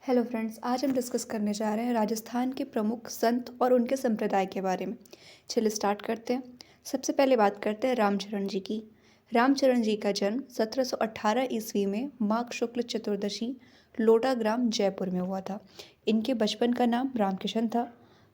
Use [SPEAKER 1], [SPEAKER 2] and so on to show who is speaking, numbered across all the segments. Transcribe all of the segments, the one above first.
[SPEAKER 1] Hello friends, आज हम discuss करने जा रहे हैं राजस्थान के प्रमुख संत और उनके संप्रदाय के बारे में। चलिए स्टार्ट करते हैं। सबसे पहले बात करते हैं रामचरण जी की। रामचरण जी का जन्म 1718 ईस्वी में माघ शुक्ल चतुर्दशी लोटा ग्राम जयपुर में हुआ था। इनके बचपन का नाम रामकिशन था।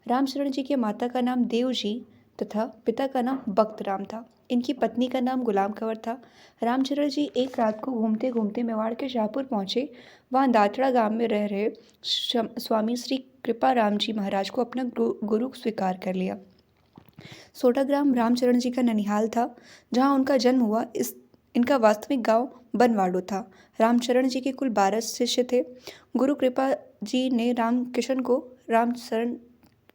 [SPEAKER 1] रामचरण जी के माता का नाम देव जी तथा पिता का नाम बख्त राम था। इनकी पत्नी का नाम गुलाम कंवर था। रामचरण जी एक रात को घूमते घूमते मेवाड़ के शाहपुर पहुंचे। वहाँ दातड़ा गांव में रह रहे स्वामी श्री कृपा राम जी महाराज को अपना गुरु स्वीकार कर लिया। सोटाग्राम रामचरण जी का ननिहाल था, जहाँ उनका जन्म हुआ। इनका वास्तविक गांव बनवाड़ो था। रामचरण जी के कुल 12 शिष्य थे। गुरु कृपा जी ने रामकिशन को रामचरण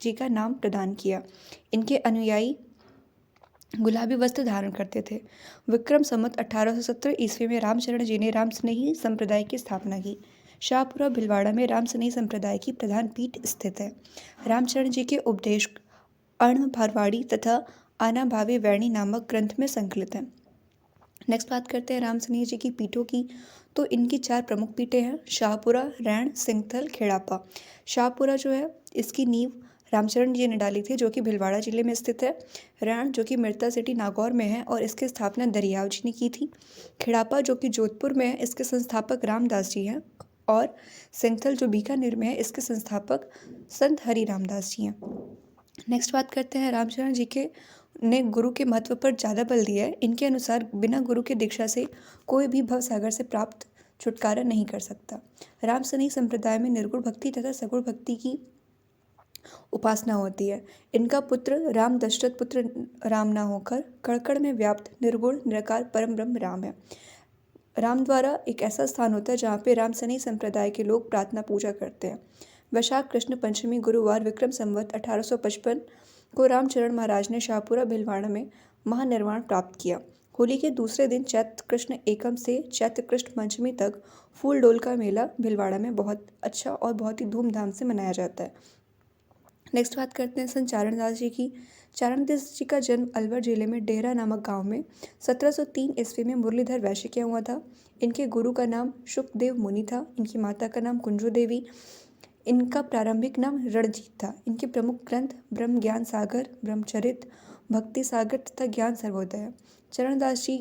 [SPEAKER 1] जी का नाम प्रदान किया। इनके अनुयायी गुलाबी वस्त्र धारण करते थे। विक्रम संवत 1870 ईस्वी में रामचरण जी ने रामस्नेही संप्रदाय की स्थापना की। शाहपुरा भिलवाड़ा में रामस्नेही संप्रदाय की प्रधान पीठ स्थित है। रामचरण जी के उपदेश अर्ण भारवाड़ी तथा आना भावी वैणी नामक ग्रंथ में संकलित हैं। नेक्स्ट बात करते हैं रामस्नेही जी की पीठों की। तो इनकी 4 प्रमुख पीठें हैं: शाहपुरा, रैण, सिंगथल, खेड़ापा। शाहपुरा जो है, इसकी नींव रामचरण जी ने डाली थी, जो कि भिलवाड़ा जिले में स्थित है। रैण जो कि मिर्ता सिटी नागौर में है और इसकी स्थापना दरियाव जी ने की थी। खेड़ापा जो कि जोधपुर में है, इसके संस्थापक रामदास जी हैं। और सिंगथल जो बीकानेर में है, इसके संस्थापक संत हरि रामदास जी हैं। नेक्स्ट बात करते हैं रामचरण जी के ने गुरु के महत्व पर ज़्यादा बल दिया है। इनके अनुसार बिना गुरु के दीक्षा से कोई भी भवसागर से प्राप्त छुटकारा नहीं कर सकता। रामसनेही संप्रदाय में निर्गुण भक्ति तथा सगुण भक्ति की उपासना होती है। इनका पुत्र राम दशरथ पुत्र राम ना होकर कड़कड़ में व्याप्त निर्गुण निराकार परम ब्रह्म राम है। राम द्वारा एक ऐसा स्थान होता है जहाँ पे रामसनेही संप्रदाय के लोग प्रार्थना पूजा करते हैं। वैशाख कृष्ण पंचमी गुरुवार विक्रम संवत 1855 को रामचरण महाराज ने शाहपुरा भिलवाड़ा में महानिर्वाण प्राप्त किया। होली के दूसरे दिन चैत्र कृष्ण एकम से चैत्र कृष्ण पंचमी तक फूल डोल का मेला भिलवाड़ा में बहुत अच्छा और बहुत ही धूमधाम से मनाया जाता है। नेक्स्ट बात करते हैं संत चारणदास जी की। चारणदास जी का जन्म अलवर जिले में डेहरा नामक गांव में 1703 ईस्वी में मुरलीधर वैश्य के हुआ था। इनके गुरु का नाम शुकदेव मुनि था। इनकी माता का नाम कुंजू देवी। इनका प्रारंभिक नाम रणजीत था। इनके प्रमुख ग्रंथ ब्रह्म ज्ञान सागर, ब्रह्मचरित, भक्ति सागर तथा ज्ञान सर्वोदय है। चरणदास जी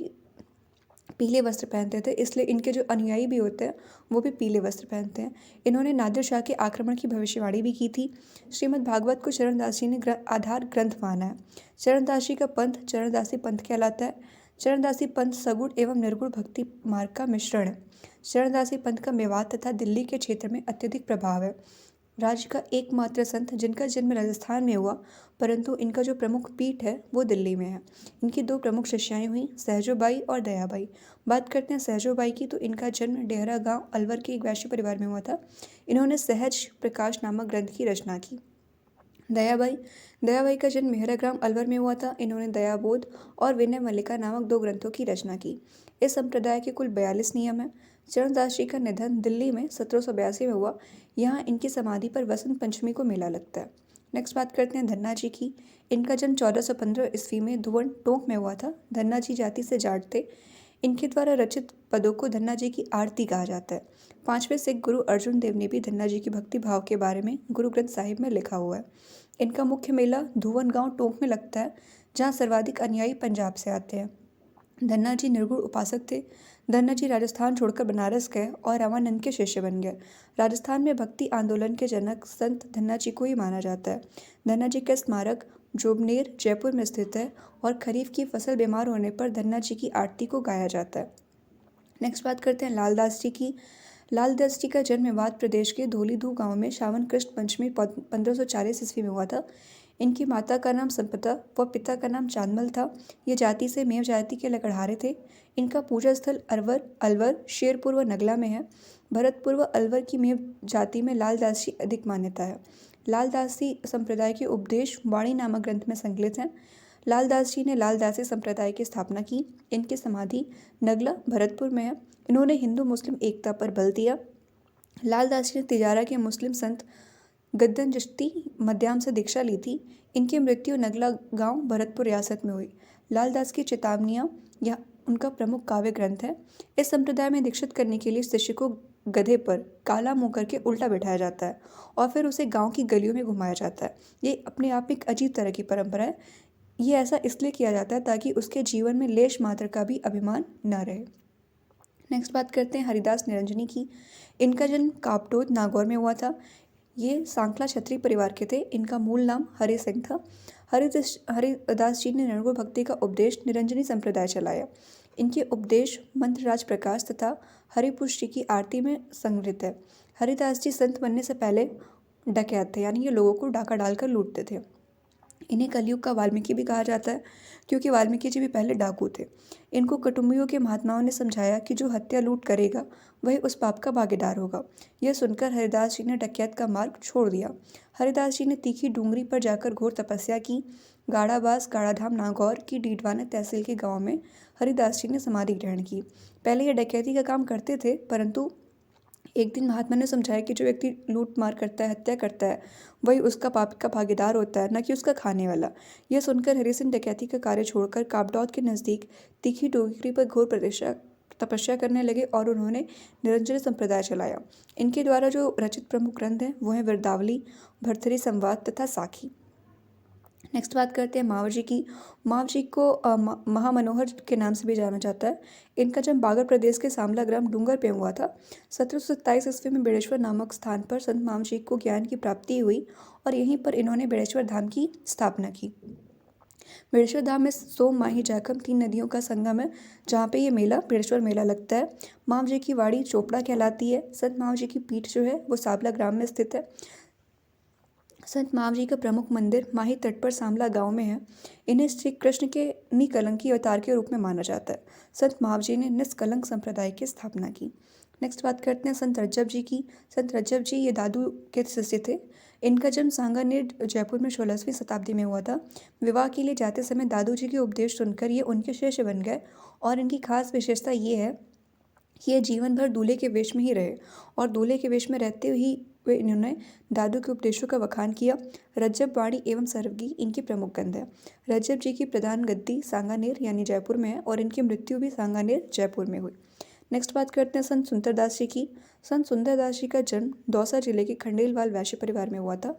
[SPEAKER 1] पीले वस्त्र पहनते थे, इसलिए इनके जो अनुयायी भी होते हैं वो भी पीले वस्त्र पहनते हैं। इन्होंने नादिर शाह के आक्रमण की भविष्यवाणी भी की थी। श्रीमद् भागवत को चरणदास जी ने आधार ग्रंथ माना है। चरणदास जी का पंथ चरणदासी पंथ कहलाता है। चरणदासी पंथ सगुण एवं निर्गुण भक्ति मार्ग का मिश्रण है। चरणदासी पंथ का मेवात तथा दिल्ली के क्षेत्र में अत्यधिक प्रभाव है। राज्य का एकमात्र संत जिनका जन्म राजस्थान में हुआ, परंतु इनका जो प्रमुख पीठ है वो दिल्ली में है। इनकी 2 प्रमुख शिष्याएं हुई, सहजोबाई और दयाबाई। बात करते हैं सहजोबाई की, तो इनका जन्म डेहरा गांव अलवर के एक वैश्य परिवार में हुआ था। इन्होंने सहज प्रकाश नामक ग्रंथ की रचना की। दयाबाई दयाबाई का जन्म मेहराग्राम अलवर में हुआ था। इन्होंने दयाबोध और विनय मल्लिका नामक 2 ग्रंथों की रचना की। इस संप्रदाय के कुल 42 नियम हैं। चरणदास जी का निधन दिल्ली में 1782 में हुआ। यहाँ इनकी समाधि पर वसंत पंचमी को मेला लगता है। नेक्स्ट बात करते हैं धन्ना जी की। इनका जन्म 1415 ईस्वी में धुवन टोंक में हुआ था। धन्ना जी जाति से जाट थे। इनके द्वारा रचित पदों को धन्ना जी की आरती कहा जाता है। 5वें सिख गुरु अर्जुन देव ने भी धन्ना जी की भक्ति भाव के बारे में गुरु ग्रंथ साहिब में लिखा हुआ है। इनका मुख्य मेला धुवन गांव टोंक में लगता है, जहां सर्वाधिक अनुयायी पंजाब से आते हैं। धन्ना जी निर्गुण उपासक थे। धन्ना जी राजस्थान छोड़कर बनारस गए और रामानंद के शिष्य बन गए। राजस्थान में भक्ति आंदोलन के जनक संत धन्ना जी को ही माना जाता है। धन्ना जी का स्मारक जोबनेर जयपुर में स्थित है और खरीफ की फसल बीमार होने पर धन्ना जी की आरती को गाया जाता है। नेक्स्ट बात करते हैं लालदास जी की। लालदास जी का जन्म मेवात प्रदेश के धौलीधू गांव में श्रावण कृष्ण पंचमी 1540 ईस्वी में हुआ था। इनकी माता का नाम संपदा व पिता का नाम चांदमल था। ये जाति से मेव जाति के लकड़हारे थे। इनका पूजा स्थल अलवर, शेरपुर व नगला में है। भरतपुर व अलवर की मेव जाति में लालदास जी अधिक मान्यता है। लालदासी संप्रदाय के उपदेश वाणी नामक ग्रंथ में संकलित हैं। लालदास जी ने लालदासी संप्रदाय की स्थापना की। इनकी समाधि नगला भरतपुर में है। इन्होंने हिंदू मुस्लिम एकता पर बल दिया। लालदास जी ने तिजारा के मुस्लिम संत गद्दन चिश्ती मध्याम से दीक्षा ली थी। इनकी मृत्यु नगला गांव भरतपुर रियासत में हुई। लालदास की चेतावनियाँ यह उनका प्रमुख काव्य ग्रंथ है। इस संप्रदाय में दीक्षित करने के लिए शिष्य को गधे पर काला मुंह करके उल्टा बैठाया जाता है और फिर उसे गांव की गलियों में घुमाया जाता है। ये अपने आप में एक अजीब तरह की परंपरा है। ये ऐसा इसलिए किया जाता है ताकि उसके जीवन में लेश मात्र का भी अभिमान न रहे। नेक्स्ट बात करते हैं हरिदास निरंजनी की। इनका जन्म कापटोद नागौर में हुआ था। ये सांकला क्षत्रिय परिवार के थे। इनका मूल नाम हरि सिंह था। हरिदास जी ने निर्गुण भक्ति का उपदेश निरंजनी संप्रदाय चलाया। इनके उपदेश मंत्रराज प्रकाश तथा हरिपुष जी की आरती में संग्रहित है। हरिदास जी संत बनने से पहले डकैत थे, यानी ये लोगों को डाका डालकर लूटते थे। इन्हें कलयुग का वाल्मीकि भी कहा जाता है, क्योंकि वाल्मीकि जी भी पहले डाकू थे। इनको कुटुंबियों के महात्माओं ने समझाया कि जो हत्या लूट करेगा वही उस पाप का भागीदार होगा। यह सुनकर हरिदास जी ने डकैत का मार्ग छोड़ दिया। हरिदास जी ने तीखी डूंगरी पर जाकर घोर तपस्या की। गाड़ाबास गाड़ाधाम नागौर की डीडवाना तहसील के गाँव में हरिदास जी ने समाधि ग्रहण की। पहले ये डकैती का काम करते थे, परंतु एक दिन महात्मा ने समझाया कि जो व्यक्ति लूट मार करता है, हत्या करता है, वही उसका पाप का भागीदार होता है, न कि उसका खाने वाला। यह सुनकर हरि सिंह डकैती का कार्य छोड़कर कापडौद के नज़दीक तीखी डोगरी पर घोर तपस्या करने लगे और उन्होंने निरंजन संप्रदाय चलाया। इनके द्वारा जो रचित प्रमुख ग्रंथ हैं वो हैं वृद्धावली, भर्तृहरि संवाद तथा साखी। नेक्स्ट बात करते हैं मावर जी की। मावर जी को महामनोहर के नाम से भी जाना जाता है। इनका जन्म बागर प्रदेश के सामला ग्राम डूंगर पे हुआ था। 1727 ईस्वी में बेड़ेश्वर नामक स्थान पर संत मावर जी को ज्ञान की प्राप्ति हुई और यहीं पर इन्होंने बेड़ेश्वर धाम की स्थापना की। बेड़ेश्वर धाम में सोम, माही, जाखम 3 नदियों का संगम है, जहाँ पे ये मेला बेड़ेश्वर मेला लगता है। मावर जी की वाड़ी चोपड़ा कहलाती है। संत मावर जी की पीठ जो है वो साबला ग्राम में स्थित है। संत मावर जी का प्रमुख मंदिर माही तट पर सामला गांव में है। इन्हें श्री कृष्ण के निकलंकी अवतार के रूप में माना जाता है। संत मावर जी ने निष्कलंक संप्रदाय की स्थापना की। नेक्स्ट बात करते हैं संत रज्जब जी की। संत रज्जब जी ये दादू के शिष्य थे। इनका जन्म सांगानेर जयपुर में 16वीं शताब्दी में हुआ था। विवाह के लिए जाते समय दादू जी के उपदेश सुनकर ये उनके शिष्य बन गए और इनकी खास विशेषता ये है कि ये जीवन भर दूल्हे के वेश में ही रहे और दूल्हे के वेश में रहते ही वे इन्होंने दादू के उपदेशों का बखान किया। रज्जब, वाणी एवं सर्वगी इनकी प्रमुख ग्रंथ है। रज्जब जी की प्रधान गद्दी सांगानेर यानी जयपुर में है और इनकी मृत्यु भी सांगानेर जयपुर में हुई। नेक्स्ट बात करते हैं संत सुंदरदास जी की। संत सुंदरदास जी का जन्म दौसा जिले के खंडेलवाल वैश्य परिवार में हुआ था।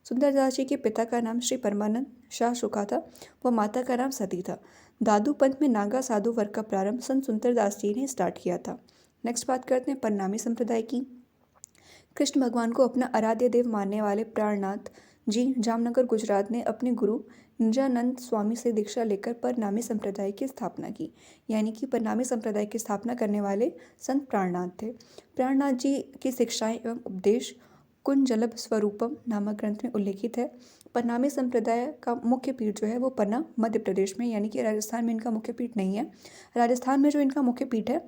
[SPEAKER 1] सुंदरदास जी के पिता का नाम श्री परमानंद शाह शुका था व माता का नाम सती था। दादू पंथ में नागा साधु वर्ग का प्रारंभ संत सुंदरदास जी ने स्टार्ट किया था। नेक्स्ट बात करते हैं परनामी संप्रदाय की। कृष्ण भगवान को अपना आराध्य देव मानने वाले प्राणनाथ जी जामनगर गुजरात ने अपने गुरु निजानंद स्वामी से दीक्षा लेकर परनामी संप्रदाय की स्थापना की। यानी कि परनामी संप्रदाय की स्थापना करने वाले संत प्राणनाथ थे। प्राणनाथ जी की शिक्षाएं एवं उपदेश कुंजलभ स्वरूपम नामक ग्रंथ में उल्लेखित है। परनामी संप्रदाय का मुख्य पीठ जो है वो पन्ना मध्य प्रदेश में, यानी कि राजस्थान में इनका मुख्य पीठ नहीं है। राजस्थान में जो इनका मुख्य पीठ है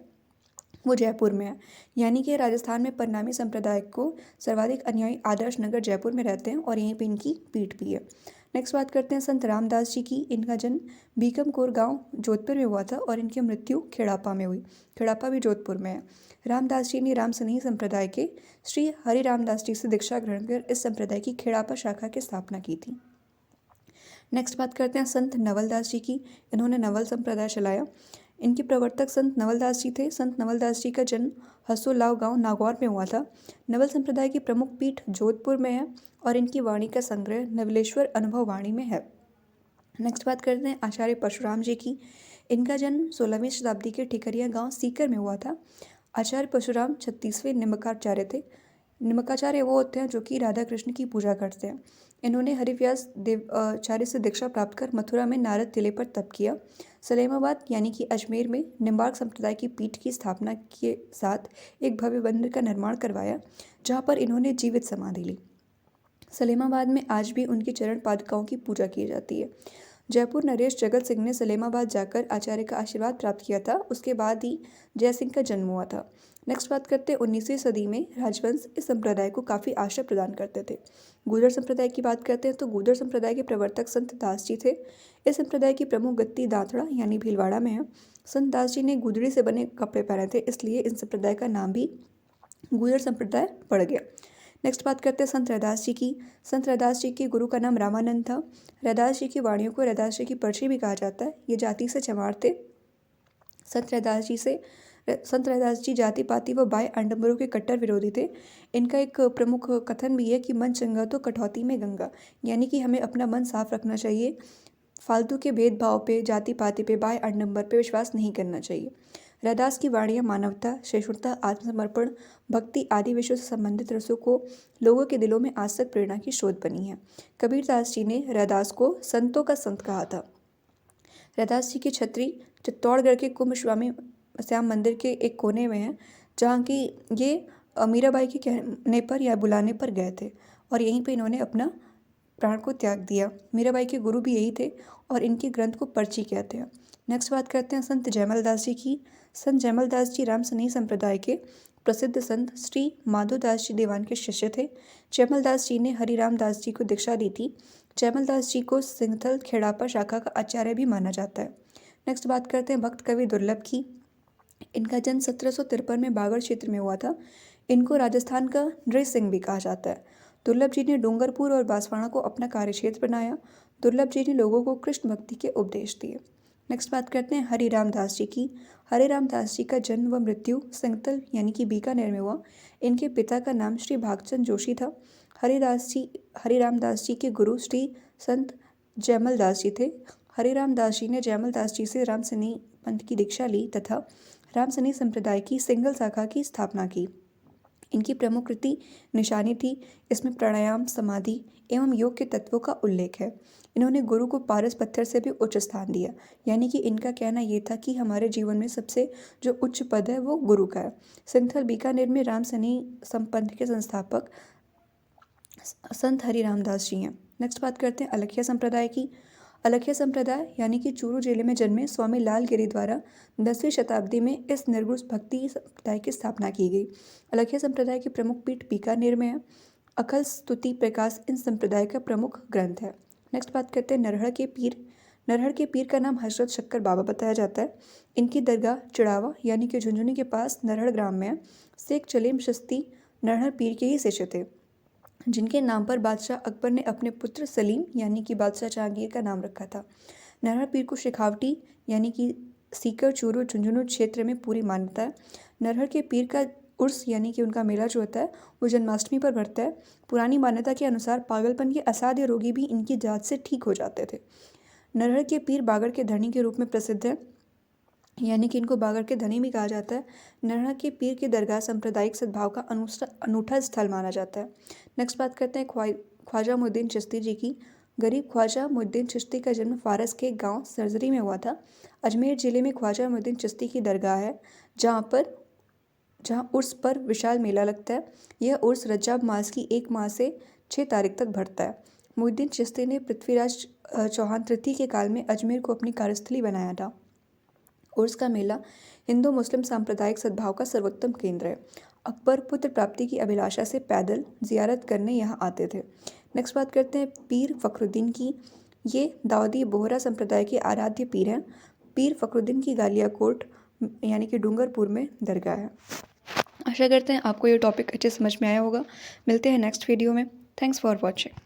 [SPEAKER 1] वो जयपुर में है। यानी कि राजस्थान में परनामी संप्रदाय को सर्वाधिक अनुयायी आदर्श नगर जयपुर में रहते हैं और यहीं पे इनकी पीठ भी है। नेक्स्ट बात करते हैं संत रामदास जी की। इनका जन्म बीकमकोर गांव जोधपुर में हुआ था और इनकी मृत्यु खेड़ापा में हुई। खेड़ापा भी जोधपुर में है। रामदास जी ने रामसनेही संप्रदाय के श्री हरि रामदास जी से दीक्षा ग्रहण कर इस संप्रदाय की खेड़ापा शाखा की स्थापना की थी। नेक्स्ट बात करते हैं संत नवलदास जी की। इन्होंने नवल संप्रदाय चलाया। इनके प्रवर्तक संत नवलदास जी थे। संत नवलदास जी का जन्म हसोलाव गांव नागौर में हुआ था। नवल संप्रदाय की प्रमुख पीठ जोधपुर में है और इनकी वाणी का संग्रह नवलेश्वर अनुभव वाणी में है। नेक्स्ट बात करते हैं आचार्य परशुराम जी की। इनका जन्म 16वीं शताब्दी के ठिकरिया गांव सीकर में हुआ था। आचार्य परशुराम 36वें निम्बकाचार्य थे। निम्बकाचार्य वो होते हैं जो कि राधा कृष्ण की पूजा करते हैं। इन्होंने हरिव्यास देवाचार्य से दीक्षा प्राप्त कर मथुरा में नारद टिले पर तप किया। सलेमाबाद यानी कि अजमेर में निम्बार्क संप्रदाय की पीठ की स्थापना के साथ एक भव्य मंदिर का निर्माण करवाया, जहाँ पर इन्होंने जीवित समाधि ली। सलेमाबाद में आज भी उनकी चरण पादुकाओं की पूजा की जाती है। जयपुर नरेश जगत सिंह ने सलेमाबाद जाकर आचार्य का आशीर्वाद प्राप्त किया था। उसके बाद ही जय सिंह का जन्म हुआ था। नेक्स्ट बात करते हैं 19वीं सदी में राजवंश इस संप्रदाय को काफ़ी आश्रय प्रदान करते थे। गुर्जर संप्रदाय की बात करते हैं तो गुर्जर संप्रदाय के प्रवर्तक संत दास जी थे। इस संप्रदाय की प्रमुख गद्दी दांतड़ा यानी भीलवाड़ा में है। संत दास जी ने गुदड़ी से बने कपड़े पहने थे, इसलिए इन संप्रदाय का नाम भी गुर्जर संप्रदाय पड़ गया। नेक्स्ट बात करते हैं संत रैदास जी की। संत रैदास जी के गुरु का नाम रामानंद था। रैदास जी की वाणियों को रैदास जी की पर्ची भी कहा जाता है। ये जाति से चमार थे। संत रैदास जी से संत रैदास जी जाति पाति व बाह्य आडंबरों के कट्टर विरोधी थे। इनका एक प्रमुख कथन भी है कि मन चंगा तो कटौती में गंगा, यानी कि हमें अपना मन साफ रखना चाहिए, फालतू के भेदभाव पे, जाति पाति पे, बाह्य आडंबर पे विश्वास नहीं करना चाहिए। रैदास की वाणियाँ मानवता, सहिष्णुता, आत्मसमर्पण, भक्ति आदि विषयों से संबंधित रसों को लोगों के दिलों में आज तक प्रेरणा की स्रोत बनी है। कबीरदास जी ने रैदास को संतों का संत कहा था। रैदास जी की छतरी चित्तौड़गढ़ के कुंभ स्वामी श्याम मंदिर के एक कोने में है, जहाँ की ये मीराबाई के कहने पर या बुलाने पर गए थे और यहीं पे इन्होंने अपना प्राण को त्याग दिया। मीराबाई के गुरु भी यही थे और इनके ग्रंथ को पर्ची कहते हैं। नेक्स्ट बात करते हैं संत जयमल दास जी की। संत जयमल दास जी राम सनेही संप्रदाय के प्रसिद्ध संत श्री माधोदास जी दीवान के शिष्य थे। जयमल दास जी ने हरिराम दास जी को दीक्षा दी थी। जयमल दास जी को सिंथल खेड़ापा शाखा का आचार्य भी माना जाता है। नेक्स्ट बात करते हैं भक्त कवि दुर्लभ की। इनका जन्म 1753 में बागड़ क्षेत्र में हुआ था। इनको राजस्थान का नृ सिंह भी कहा जाता है। दुर्लभ जी ने डूंगरपुर और बांसवाड़ा को अपना कार्यक्षेत्र बनाया। दुर्लभ जी ने लोगों को कृष्ण भक्ति के उपदेश दिए। नेक्स्ट बात करते हैं हरिराम दास जी की। हरिराम दास जी का जन्म व मृत्यु सिंगतल यानी कि बीकानेर में हुआ। इनके पिता का नाम श्री भागचंद जोशी था। हरिराम दास जी के गुरु श्री संत जयमल दास जी थे। हरिराम दास जी ने जयमल दास जी से राम सनेही पंथ की दीक्षा ली तथा राम सनेही संप्रदाय की सिंगल शाखा की स्थापना की। इनकी प्रमुख कृति निशानी थी। इसमें प्राणायाम, समाधि एवं योग के तत्वों का उल्लेख है। इन्होंने गुरु को पारस पत्थर से भी उच्च स्थान दिया, यानी कि इनका कहना ये था कि हमारे जीवन में सबसे जो उच्च पद है वो गुरु का है। सिंथल बीकानेर में राम सनेही संपंथ के संस्थापक संत हरिराम दास जी हैं। नेक्स्ट बात करते हैं अलखिया संप्रदाय की। अलखिया संप्रदाय यानी कि चूरू जिले में जन्मे स्वामी लालगिरी द्वारा 10वीं शताब्दी में इस निर्गुण भक्ति संप्रदाय की स्थापना की गई। अलखिया संप्रदाय की प्रमुख पीठ बीकानेर में है। अखल स्तुति प्रकाश इन संप्रदाय का प्रमुख ग्रंथ है। नेक्स्ट बात करते हैं नरहड़ के पीर। नरहड़ के पीर का नाम हजरत शक्कर बाबा बताया जाता है। इनकी दरगाह चिड़ावा यानी कि झुंझुनू के पास नरहड़ ग्राम में है। शेख चलीम चिश्ती नरहड़ पीर के ही शिष्य थे, जिनके नाम पर बादशाह अकबर ने अपने पुत्र सलीम यानी कि बादशाह जहांगीर का नाम रखा था। नरहड़ पीर को शेखावटी यानी कि सीकर, चूरू, झुंझुनू क्षेत्र में पूरी मान्यता है। नरहड़ के पीर का उर्स यानी कि उनका मेला जो होता है वो जन्माष्टमी पर बढ़ता है। पुरानी मान्यता के अनुसार पागलपन के असाध्य रोगी भी इनकी जात से ठीक हो जाते थे। नरहड़ के पीर बागड़ के धनी के रूप में प्रसिद्ध है, यानी कि इनको बागड़ के धनी भी कहा जाता है। नरहड़ के पीर की दरगाह सांप्रदायिक सद्भाव का अनूठा स्थल माना जाता है। नेक्स्ट बात करते हैं ख्वाजा मुइनुद्दीन चिश्ती जी की। गरीब ख्वाजा मुइनुद्दीन चिश्ती का जन्म फारस के गांव सर्जरी में हुआ था। अजमेर जिले में ख्वाजा मुइनुद्दीन चिश्ती की दरगाह है, जहाँ उर्स पर विशाल मेला लगता है। यह उर्स रज्जाब मास की 1 माह से 6 तारीख तक बढ़ता है। मुइनुद्दीन चिश्ती ने पृथ्वीराज चौहान तृतीय के काल में अजमेर को अपनी कार्यस्थली बनाया था। उर्स का मेला हिंदू मुस्लिम सांप्रदायिक सद्भाव का सर्वोत्तम केंद्र है। अकबर पुत्र प्राप्ति की अभिलाषा से पैदल जियारत करने यहाँ आते थे। नेक्स्ट बात करते हैं पीर फखरुद्दीन की। ये दाऊदी बोहरा संप्रदाय के आराध्य पीर हैं। पीर फखरुद्दीन की गालियाकोट यानी कि डूंगरपुर में दरगाह है। आशा करते हैं आपको ये टॉपिक अच्छे समझ में आया होगा। मिलते हैं नेक्स्ट वीडियो में। Thanks for watching.